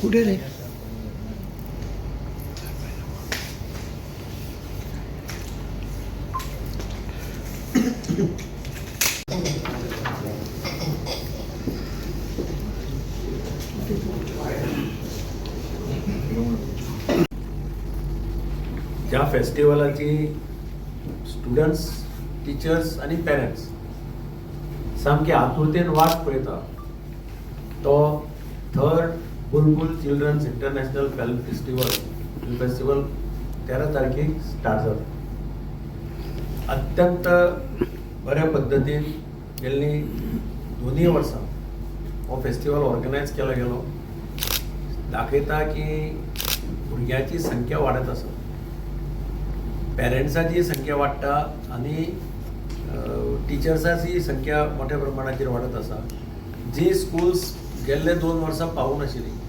कुठे रे? ह्या फेस्टिवलाची students, teachers आणि पेरेंट्स सामके आतुरतेन वाट पळयता तो थर्ड बुलबुल चिल्ड्रन्स इंटरनॅशनल फिल्म फेस्टिवल 13 तारखेक स्टार्ट जाता. अत्यंत बऱ्या पद्धतीन गेल्ली दोनूय वर्सां हो फेस्टिवल ऑर्गनायज केलो गेलो. दाखयता की भुरग्यांची संख्या वाडत आसा, पेरेंट्साची संख्या वाडटा आणि टिचर्साची संख्या मोठ्या प्रमाणाचेर वाडत आसा. जी स्कूल्स गेल्ले 2 वर्सां पावूं नाशिल्ली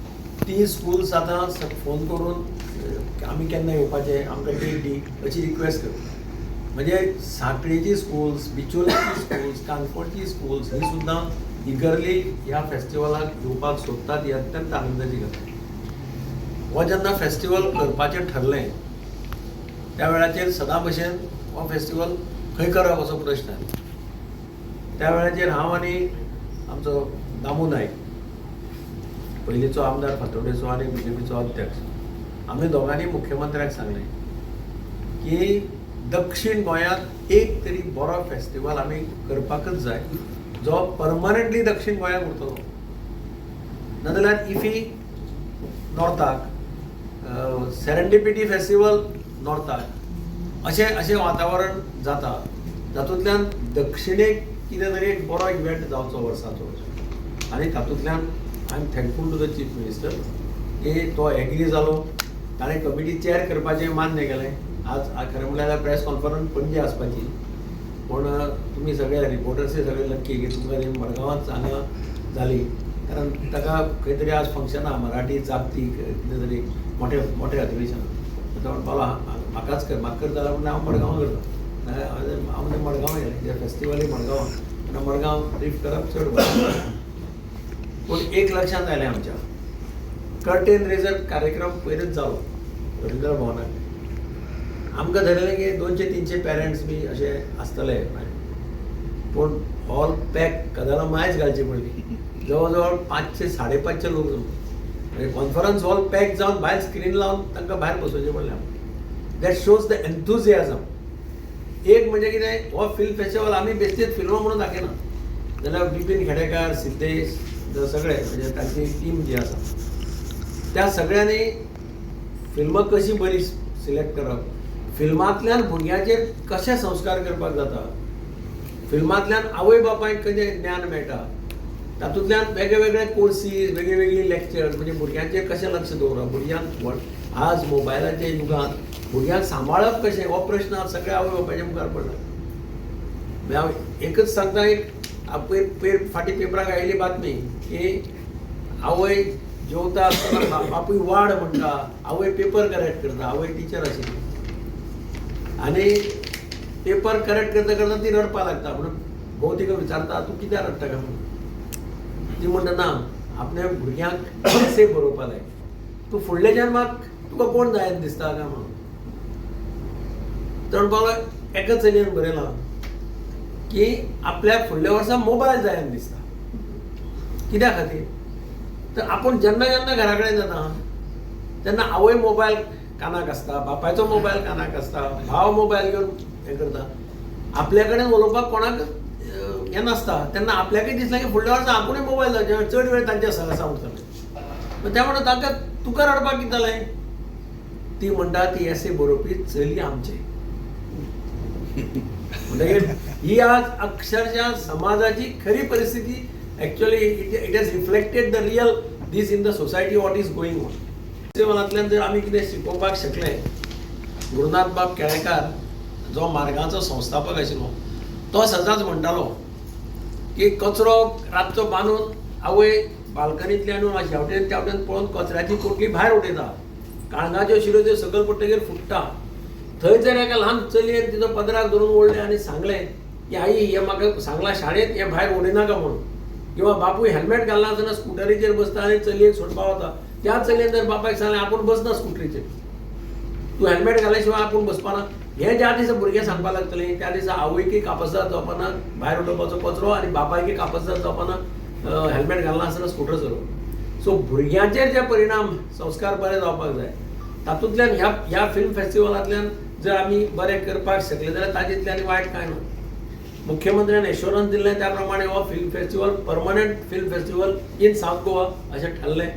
ती स्कूल्स आतां फोन करून आमी केन्ना येवपाचें, आमकां डेट दी अशी रिक्वेस्ट करता. म्हणजे सांकळेची स्कूल्स, बिचोलीची स्कूल्स, काणकोणची स्कूल्स ही सुद्दां इगरली ह्या फेस्टिवलाक येवपाक सोदतात. ही अत्यंत आनंदाची गजाल. हो जेन्ना फेस्टिवल करपाचें ठरलें त्या वेळाचेर सदां भशेन हो फेस्टिवल खंय करप असो प्रश्न आयलो. त्या वेळाचेर हांव आनी आमचो दामू नायक, पयलींचो आमदार फातोर्डेचो आनी बीजेपीचो अध्यक्ष, आमी दोगांनी मुख्यमंत्र्याक सांगलें की दक्षिण गोंयांत एक तरी बरो फेस्टिवल आमी करपाकच जाय जो परमनंटली दक्षिण गोंयांत उरतलो. नाजाल्यार इफी नॉर्थाक, सेरेंडिपिटी फेस्टिवल नॉर्थाक अशें वातावरण जाता. तातूंतल्यान दक्षिणेक कितें तरी एक बरो इव्हेंट जावचो वर्साचो. आनी तातूंतल्यान I am thankful to the chief minister की तो एग्री जालो. ताणें कमिटी चॅर करपाचें मान्य केलें. आज खरें म्हणल्यार प्रेस कॉन्फरन्स पणजे आसपाची, पूण तुमी सगळे रिपोर्टर्सय सगळे लक्की की तुमकां मडगांवांच हांगा जाली, कारण ताका खंय तरी आज फंक्शन आहा मराठी जागतीक कितें तरी मोठें अधिवेशन. तो म्हणपालो म्हाकाच कर, म्हाका करता जाल्यार हांव मडगांव करता. हांव मडगांव गेलें, जे फेस्टिवलय मडगांव आनी मडगांव ट्रीप करप चड बरें. पूण एक लक्षांत आयलें आमच्या, कर्टेन रेजर कार्यक्रम पयलींच जालो रविंद्र भवनाक. आमकां धरलें की 200-300 पेरंट्स बी अशे आसतले, पूण हॉल पॅक कदालां मायज घालची पडली. जवळ जवळ 500-550 लोक जमले. कॉन्फरन्स हॉल पॅक जावन भायर स्क्रीन लावन तांकां भायर बसोवचें पडलें. That shows the enthusiasm. एक म्हणजे कितें, हो फिल्म फेस्टिवल आमी बेश्टेच फिल्म म्हणून दाखयना, जाल्यार बिपीन खेडेकार, सिद्धेश सगळे म्हणजे तांची टीम जी आसा त्या सगळ्यांनी फिल्मां कशी बरी सिलेक्ट करप, फिल्मांतल्यान भुरग्यांचेर कशे संस्कार करपाक जाता, फिल्मांतल्यान आवय बापायक कशें ज्ञान मेळटा, तातूंतल्यान वेगळे कोर्सीस, वेगळी लेक्चर्स, म्हणजे भुरग्यांचेर कशें लक्ष दवरप, भुरग्यांक आज मोबायलाच्या युगांत भुरग्यांक सांबाळप कशें हो प्रश्न आज सगळ्या आवय बापायच्या मुखार पडला. हांव एकच सांगता, एक फाटीं पेपराक आयिल्ली बातमी की आवय जेवता आसतना बापूय वाड म्हणटा, आवय पेपर करेक्ट करता. आवय टिचर आशिल्ली आनी पेपर करेक्ट करता करता ती रडपाक लागता. म्हणून भाऊ तिका विचारता तूं कित्याक रडटा काय म्हणून. ती म्हणटा ना, आपल्या भुरग्यांक एसे बरोवपा जाय, तूं फुडल्या जन्माक तुका कोण जायत दिसता काय म्हणून. तर म्हणपाक एका चलयेन बरयलां की आपल्या फुडल्या वर्सा मोबायल जायत दिसता. कित्या खातीर तर आपूण जेन्ना घरा कडेन जाता तेन्ना आवय मोबायल कानाक आसता, बापायचो मोबायल कानाक आसता, भाव मोबायल घेवन हें करता. आपल्या कडेन उलोवपाक कोणाक हें नासता तेन्ना आपल्याकय दिसलें की फुडल्या वर्सा आपुणूय मोबायल जावचे, चड वेळ तांच्या सगासा उरतले. त्या म्हणून ताका तुका रडपाक कितें जालें. ती म्हणटा ती एसे बरोवपी चली आमचे. म्हणटकीर ही आज अक्षरशः समाजाची खरी परिस्थिती. Actually it has reflected the real this in the society what is going on. फेस्टिवलांतल्यान जर आमी कितें शिकोवपाक शकले, गुरुनाथ बाब केळेकार जो मार्गाचो संस्थापक आशिल्लो तो सदांच म्हणटालो की कचरो रातचो बांदून आवय बाल्कनींतल्यान हेवटेन तेवटेन पळोवन कचऱ्याची पोटली भायर उडयता. काळंगाच्यो शिरो त्यो सकयल पडटकीर फुट्टा. थंय जर एका ल्हान चलयेन तिचो पदराक धरून ओडलें आनी सांगलें की आई हें म्हाका सांगलां शाळेंत हें भायर उडयनाका म्हणून, किंवा बापूय हेल्मेट घालना आसतना स्कुटरीचेर बसता आनी चलयेक सोडपा वता, त्या चलयेन जर बापायक सांगलें आपूण बसना स्कुटरीचेर, तूं हेल्मेट घाल्या शिवाय आपूण बसपाना, हे ज्या दिसा भुरगे सांगपाक लागतले त्या दिसा आवयकी कापसार जावपाना भायर उडोवपाचो कचरो आनी बापायकी कापसार जावपाना हेल्मेट घालना आसतना स्कुटर चलोवप. सो भुरग्यांचेर जे परिणाम संस्कार बरे जावपाक जाय तातूंतल्यान ह्या फिल्म फेस्टिवलांतल्यान जर आमी बरें करपाक शकले जाल्यार ताजेंतल्यान वायट कांय ना. मुख्यमंत्र्यान एश्योरन्स दिल्लें त्या प्रमाणे हो film festival permanent film festival in south Goa अशें थारलें.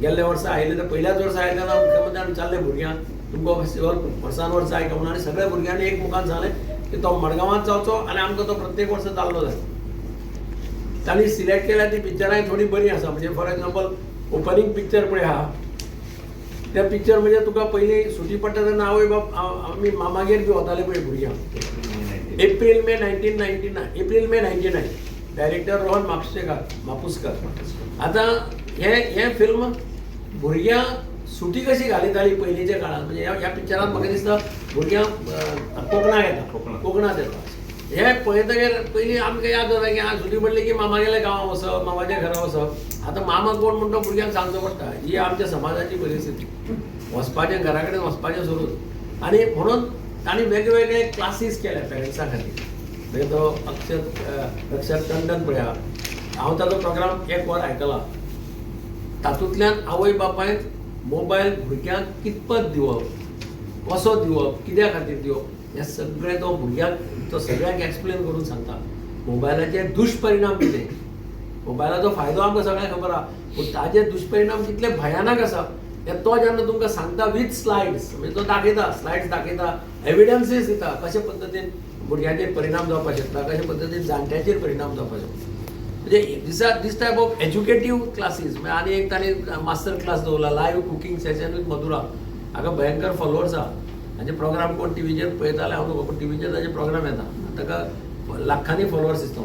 गेल्ल्या वर्सा आयिल्ले तर पयल्याच वर्सा आयिल्ले ना मुख्यमंत्र्यान विचारलें भुरग्यांक तुमकां फेस्टिवल वर्सान वर्स जाय काय म्हणून, आनी सगळ्या भुरग्यांनी एक मुखान सांगलें की तो मडगांवांत जावचो आनी आमकां तो प्रत्येक वर्सा जाल्लो जाय. तांणी सिलेक्ट केल्या ती पिक्चरांय थोडी बरी आसा. म्हणजे फॉर एग्जाम्पल ओपनिंग पिक्चर पळय आहा त्या पिक्चर म्हणजे तुका पयलीं सुटी पडटा तेन्ना आवय बाप आमी मामागेर बी वताले पळय भुरग्यांक. एप्रील मे 1999 डायरेक्टर रोहन मापुस्कर. आतां हे फिल्म भुरग्यांक सुटी कशी घालिताली पयलींच्या काळांत. म्हणजे ह्या पिक्चरांत म्हाका दिसता भुरग्यांक कोकणांत येता. हे पळयतकीर पयलीं आमकां याद जाता की सुटी पडली की मामागेल्या गांवांत वचप, मामाच्या घरा वचप. आतां मामा कोण म्हणटा भुरग्यांक सांगचो पडटा. ही आमच्या समाजाची परिस्थिती. वचपाचें घरा कडेन वचपाचें सोडून. आनी म्हणून तांणी वेगवेगळे क्लासीस केल्या पेरंट्सां खातीर. म्हणजे तो अक्षर टंडन पळया, हांव ताचो प्रोग्राम एक वर आयकला. तातूंतल्यान आवय बापायन मोबायल भुरग्यांक कितपत दिवप, कसो दिवप, कित्या खातीर दिवप, हें सगळें तो भुरग्यांक तो सगळ्यांक एक्सप्लेन करून सांगता. मोबायलाचे दुश्परिणाम कितें, मोबायलाचो फायदो आमकां सगळ्यांक खबर आहा, पूण ताजे दुश्परिणाम कितले भयानक आसा हें तो जेन्ना तुमकां सांगता विथ स्लायड्स. म्हणजे तो दाखयता, स्लायड्स दाखयता, एविडन्सीस दिता कशे पद्दतीन भुरग्यांचेर परिणाम जावपाक शकता, कशे पद्दतीन जाणट्यांचेर परिणाम जावपाक शकता. म्हणजे दिस टायप ऑफ एज्युकेटीव क्लासीस. आनी एक तांणी मास्टर क्लास दवरला live cooking session with Madhura. हाका भयंकर फॉलोवर्स आहा. हाचे प्रोग्राम कोण टीव्हीचेर पळयताले हांव न्हू, पूण टीव्हीचेर ताचे प्रोग्राम येता, ताका लाखांनी फॉलोवर्स दिसता.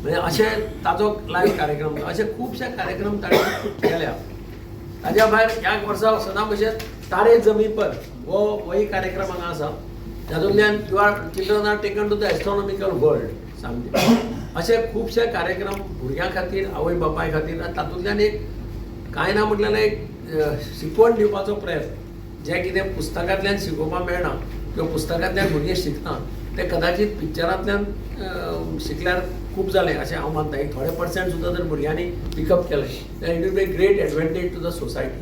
म्हणजे अशें ताचो लायव्ह कार्यक्रम, अशे खुबशे कार्यक्रम ताणें केल्या. ताज्या भायर ह्या वर्सा सदां भशेन तारे जमी पर होय कार्यक्रम हांगा आसा. तातूंतल्यान children are taken to the astronomical world सामके. अशे खुबशे कार्यक्रम भुरग्यां खातीर, आवय बापाय खातीर. आनी तातूंतल्यान एक कांय ना म्हटल्यार एक शिकवण दिवपाचो प्रयत्न. जें कितें पुस्तकांतल्यान शिकोवपाक मेळना किंवा पुस्तकांतल्यान भुरगे शिकना तें कदाचित पिक्चरांतल्यान शिकल्यार खूब जालें अशें हांव मानता. एक थोडे पर्सेंट सुद्दां जर भुरग्यांनी पिकअप केलें जाल्यार it will be great advantage to the society.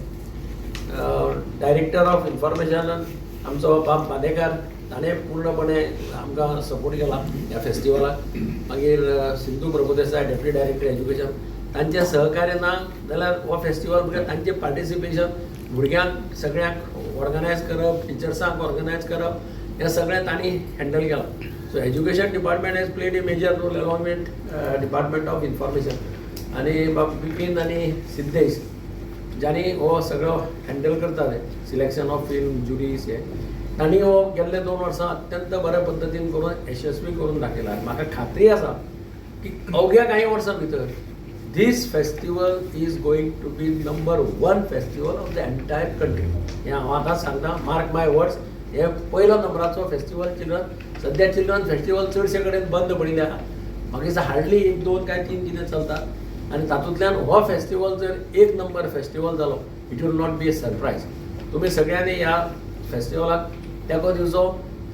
Director of information आमचो बाब बादेकार ताणें पूर्णपणे आमकां सपोर्ट केला ह्या फेस्टिवलाक. मागीर Sindhu Prabhudesai deputy director education, तांचें सहकार्य ना जाल्यार हो फेस्टिवल म्हणजे तांचें पार्टिसिपेशन भुरग्यांक सगळ्यांक ऑर्गनायज करप, टिचर्सांक ऑर्गनायज करप, हें सगळें तांणी हँडल केलां. So education department has played a major role along with department of information. आनी बाब बिपीन आनी सिद्धेश ज्यांनी हो सगळो हँडल करताले सिलेक्शन ऑफ फिल्म ज्युरीज हे, तांणी हो गेल्ले 2 वर्सां अत्यंत बऱ्या पद्दतीन करून यशस्वी करून दाखयला. म्हाका खात्री आसा की अवघ्या काही वर्सां भितर this festival is going to be number 1 festival of the entire country. हें हांव आतांच सांगता, मार्क माय वर्ड्स. हे पयलो नंबराचो फेस्टिवल चिल्ड्रन. सद्या चिल्ड्रन फेस्टिवल चडशे कडेन बंद पडिल्ले आहा. म्हाका दिसता हार्डली 1, 2 काय 3 कितें चलता. आनी तातूंतल्यान हो फेस्टिवल जर 1 नंबर फेस्टिवल जालो it will not be a surprise. तुमी सगळ्यांनी ह्या फेस्टिवलाक तेंको दिवचो,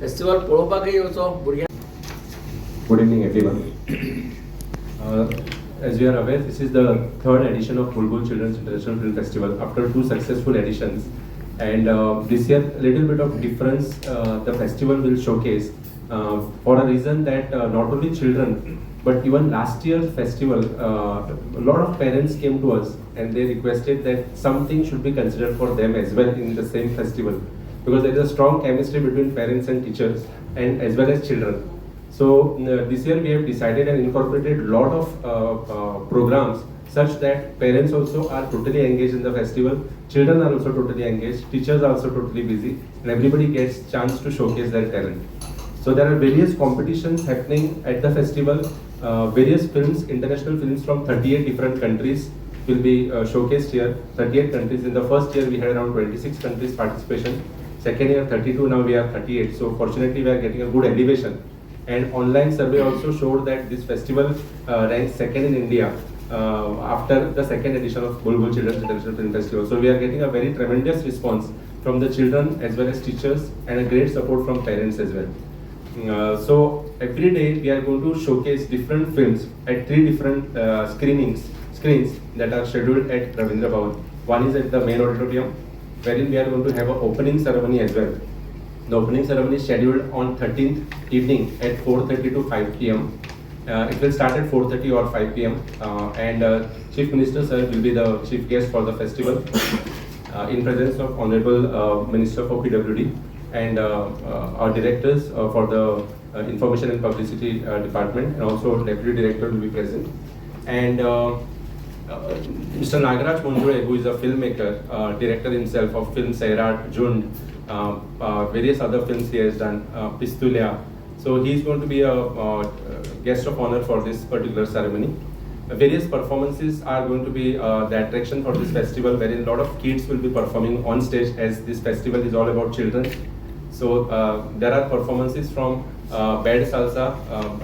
फेस्टिवल पळोवपाकय येवचो भुरग्यांक. Good evening, everyone. As you are aware, this is the 3rd edition of Bulbul Children's International Film Festival after 2 successful editions. And this year, a little bit of difference the festival will showcase for a reason that not only children, but even last year's festival, a lot of parents came to us and they requested that something should be considered for them as well in the same festival, because there is a strong chemistry between parents and teachers and as well as children. So this year we have decided and incorporated a lot of programs such that parents also are totally engaged in the festival, children are also totally engaged, teachers are also totally busy, and everybody gets chance to showcase their talent. So there are various competitions happening at the festival. Various films, international films from 38 different countries will be showcased here. 38 countries. In the first year we had around 26 countries participation. Second year 32, now we are 38. So fortunately we are getting a good elevation. And online survey also showed that this festival ranks 2nd in India after the second edition of Bulbul Children's International Film Festival. So we are getting a very tremendous response from the children as well as teachers, and a great support from parents as well. So every day we are going to showcase different films at 3 different screens that are scheduled at Ravindra Bhavan. One is at the main auditorium, wherein we are going to have an opening ceremony as well. The opening ceremony is scheduled on 13th evening at 4:30 to 5 p.m. It will start at 4:30 or 5 p.m. And Chief Minister Sir will be the chief guest for the festival in presence of Honorable Minister for PWD and our directors for the Information and Publicity Department, and also Deputy Director will be present. And Mr. Nagaraj Monjore, who is a filmmaker, director himself of film Sairat, Jund, various other films he has done, Pistulia. So he is going to be a guest of honor for this particular ceremony. Various performances are going to be the attraction for this festival, wherein a lot of kids will be performing on stage, as this festival is all about children. So there are performances from Bed Salsa,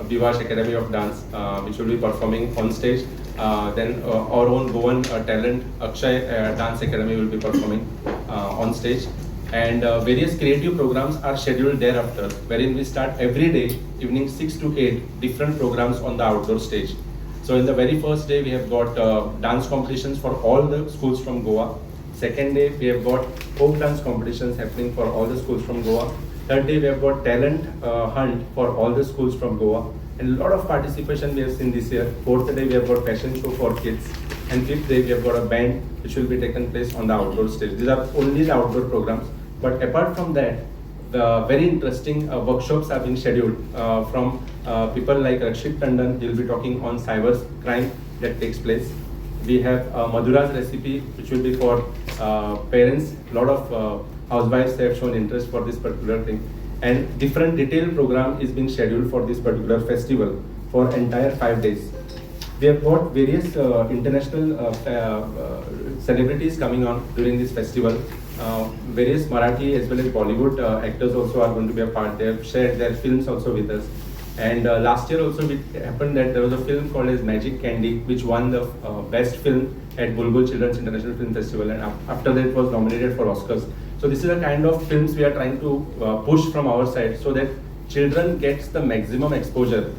Vivash Academy of Dance, which will be performing on stage. Then our own Goan talent, Akshay Dance Academy, will be performing on stage. And various creative programs are scheduled thereafter, wherein we start every day, evening 6 to 8, different programs on the outdoor stage. So in the very first day, we have got dance competitions for all the schools from Goa. Second day, we have got folk dance competitions happening for all the schools from Goa. Third day, we have got talent hunt for all the schools from Goa. And a lot of participation we have seen this year. Fourth day, we have got fashion show for kids. And fifth day, we have got a band which will be taken place on the outdoor stage. These are only the outdoor programs. But apart from that, the very interesting workshops are being scheduled from people like Rakshit Tandon. He'll be talking on cyber crime that takes place. We have Madhura's recipe, which will be for parents. A lot of housewives have shown interest for this particular thing. And different detailed program is being scheduled for this particular festival for entire 5 days. We have got various international celebrities coming on during this festival. Various Marathi as well as Bollywood actors also are going to be a part. They have shared their films also with us. And last year also it happened that there was a film called as Magic Candy, which won the best film at Bulbul Children's International Film Festival, and after that it was nominated for Oscars. So this is the kind of films we are trying to push from our side, so that children gets the maximum exposure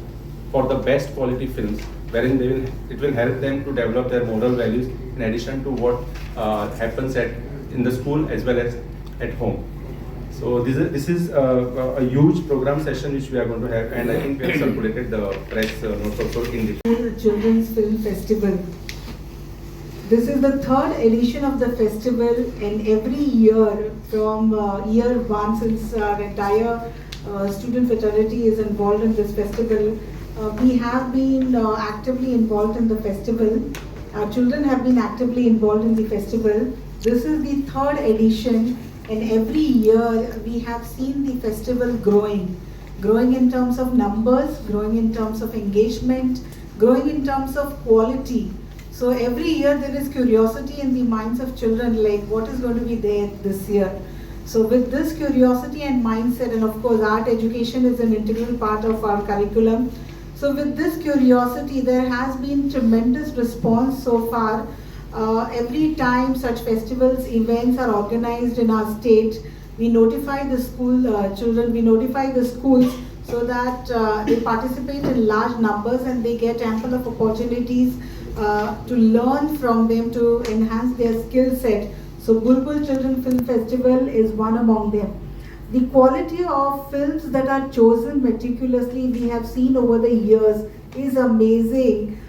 for the best quality films, wherein it will help them to develop their moral values in addition to what happens in the school as well as at home. So this is a huge program session which we are going to have, and I think we have circulated the press notes also in the Children's Film Festival. This is the third edition of the festival, and every year from year one, since our entire student fraternity is involved in this festival, we have been actively involved in the festival. Our children have been actively involved in the festival. This is the third edition, and every year we have seen the festival growing in terms of numbers, growing in terms of engagement, growing in terms of quality. So every year there is curiosity in the minds of children, like what is going to be there this year. So with this curiosity and mindset, and of course art education is an integral part of our curriculum. So with this curiosity, there has been tremendous response so far. Every time such festivals, events are organized in our state, we notify the school children, we notify the schools so that they participate in large numbers and they get ample of opportunities to learn from them, to enhance their skill set. So Bulbul Children Film Festival is one among them. The quality of films that are chosen meticulously, we have seen over the years, is amazing.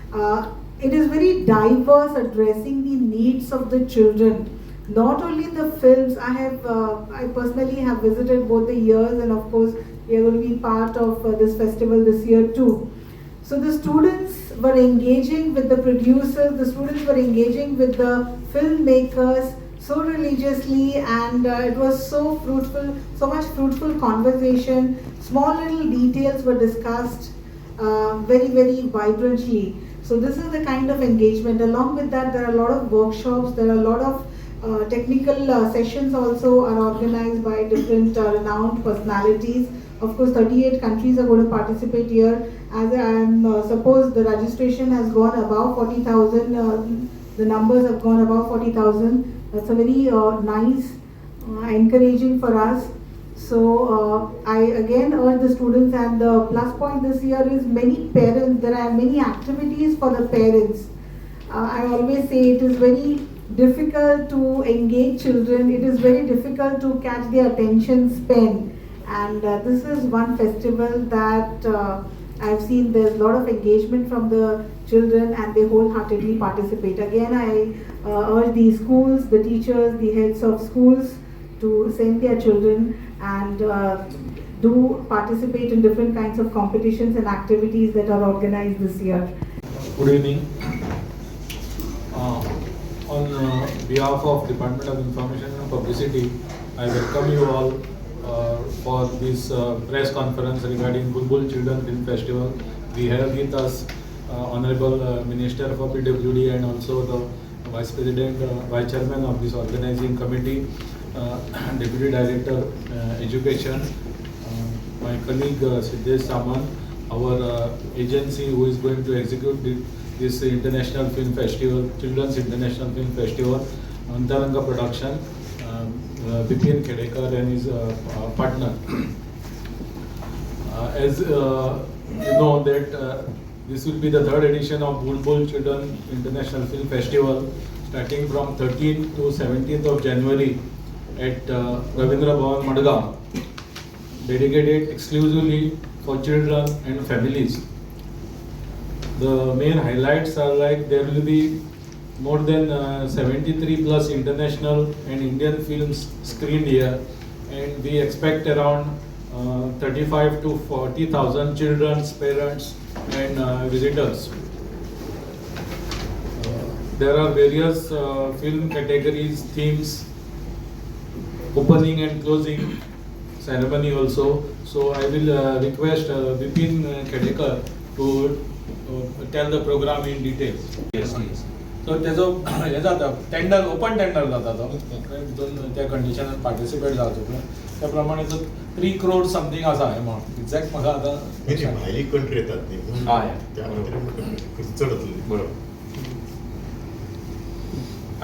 It is very diverse, addressing the needs of the children. Not only the films, I personally have visited both the years, and of course we are going to be part of this festival this year too. So the students were engaging with the producers, the students were engaging with the filmmakers so religiously, and it was so fruitful, so much fruitful conversation. Small little details were discussed very, very vibrantly. So this is the kind of engagement. Along with that, there are a lot of workshops, there are a lot of technical sessions also are organized by different renowned personalities of course 38 countries are going to participate here. As I am suppose the registration has gone above 40,000, the numbers have gone above 40,000. That's a very nice, encouraging for us. So I again urge the students, and the plus point this year is many parents, there are many activities for the parents. I always say it is very difficult to engage children, it is very difficult to catch their attention span, and this is one festival that I've seen there's a lot of engagement from the children and they wholeheartedly participate. Again, I urge the schools, the teachers, the heads of schools to send their children and do participate in different kinds of competitions and activities that are organized this year. Good evening. On behalf of Department of Information and Publicity, I welcome you all for this press conference regarding Bulbul Children Film Festival. We have with us Honorable Minister for PWD and also the Vice President, Vice Chairman of this organizing committee, Deputy Director Education, my colleague Siddesh Saman, our agency who is going to execute this International Film Festival, Children's International Film Festival, Antaranga Production, Bipin Khedekar and his partner. As you know that this will be the third edition of Bulbul Children International Film Festival, starting from 13th to 17th of January at Ravindra Bhavan, Madgaon, dedicated exclusively for children and families. The main highlights are like there will be more than 73 plus international and Indian films screened here, and we expect around 35 to 40,000 children, parents and visitors. There are various film categories, themes, opening and closing ceremony also. So I will request Bipin Khedekar to tell the program in detail. Yes, please. So त्याचो हे जाता tender, open tender जाता तो दोन त्या कंडिशनान participate जावचो त्या प्रमाणे तो 3 crore समथिंग आसा अमाउंट एक्झॅक्ट म्हाका आतां भायली कंट्री येतात न्ही हय. त्या खातीर चड जातली. बरोबर.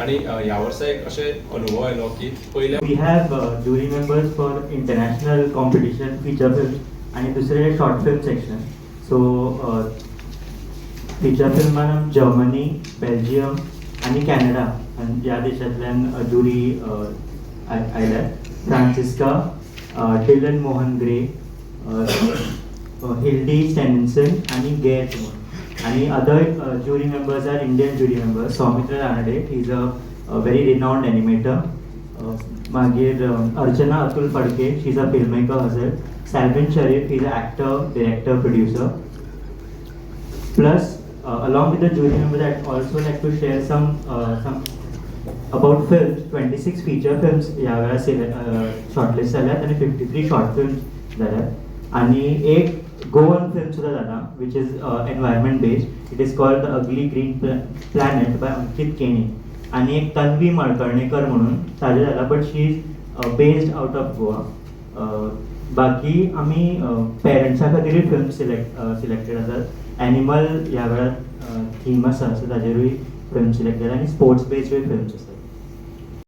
आणि ह्या वर्सा एक अशे अनुभव आयलो की पयल्या We have jury members for international competition feature films आणि दुसरे short film section. So feature फिल्मान जर्मनी, बेल्जियम आणि कॅनडा आणि या देशांतल्यान जुरी आयल्यात. फ्रांसिस्का, डिलन मोहन ग्रे, हिल्डी स्टॅनिसन आणि गेट आणि other jury members are Indian jury members. Soumitra Ranade, he is a very renowned animator. मागीर Archana Atul Phadke, she is a filmmaker herself. Salvin Sharif, he is an actor, director, producer. Plus, along with the jury members, I'd also like to share some about films. 26 feature films या वेळा shortlist जाल्यात आणि 53 short films जाल्यात आणि एक Goan film सुद्धा झाला, which is environment based. It is called The Ugly Green Planet by Ankit Keni. आणि एक तन्वी मळकर्णेकर म्हणून ताजे झाला, but she is based out of Goa. बाकी आम्ही पेरेंट्सा खातीर फिल्म सिलेक्टेड आसात. एनिमल ह्या वेळार थीम आसा, सो ताजेरूय फिल्म सिलेक्टेड आणि स्पोर्ट्स बेस्ड फिल्म्स आसात.